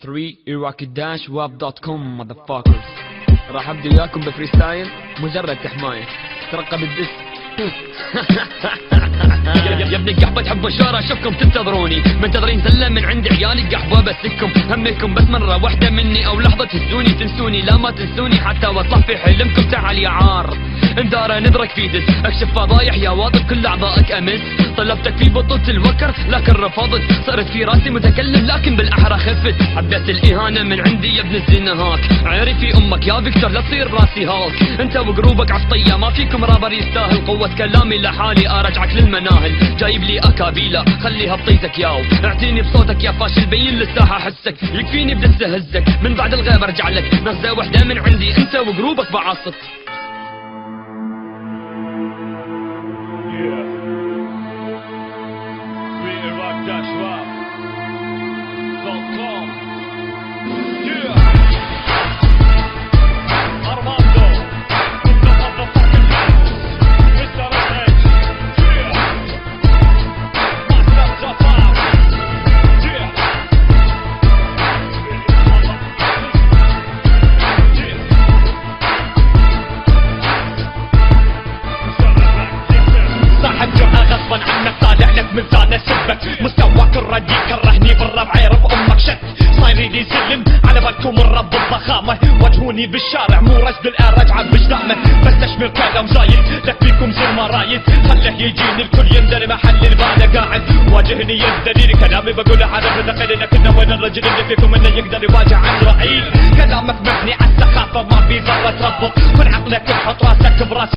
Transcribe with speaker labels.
Speaker 1: 3iraqi-web.com motherfuckers. راح ابدي وياكم بفريستايل مجرد تحماية. ترقب الدس. يا ابني القحبة تحبوا الشارع اشوفكم تنتظروني، منتظرين زلة من عندي عيالي قحبة بسكم همكم بس مرة واحدة مني او لحظة تهزوني تنسوني، لا ما تنسوني حتى واطلع في حلمكم. تعال يا عار اندارة نذرك في دس، اكشف فضايح يا واطب كل اعضائك امس. طلبتك في بطولة الوكر لكن رفضت، صرت في راسي متكلم لكن بالاحرى خفت. حبيت الاهانة من عندي يا ابن الزنهاك، عيري في امك يا فيكتور لا تصير راسي هالك. انت وقروبك عفطية ما فيكم رابر يستاهل، قوة كلامي لحالي ارجعك للمناهل. جايب لي اكابيلا خليها بطيتك ياو، اعطيني بصوتك يا فاشل بين للساحة حسك. يكفيني بدس هزك من بعد الغيب ارجع لك، نغزة وحدة من عندي انت وقروبك بعاصف.
Speaker 2: عنك طالع لك من زانة سبك، مستواك الردي كرهني بالربع عيرب امك شك. صايري لي زلم على بالكم الرب الضخامة، واجهوني بالشارع مو رشد الارجعة بجدامة. بس تشمل كلام زايد لك فيكم زي المرايد، خله يجيني الكل يندري محل البانا قاعد. واجهني يا الدليل كلامي بقوله عارف دخل لكنه وين الرجل اللي فيكم انه يقدر يواجه عزرائيل. كلامك مبني على السخافة ما في ذرة ربط، كن عقلك تحط راسك براس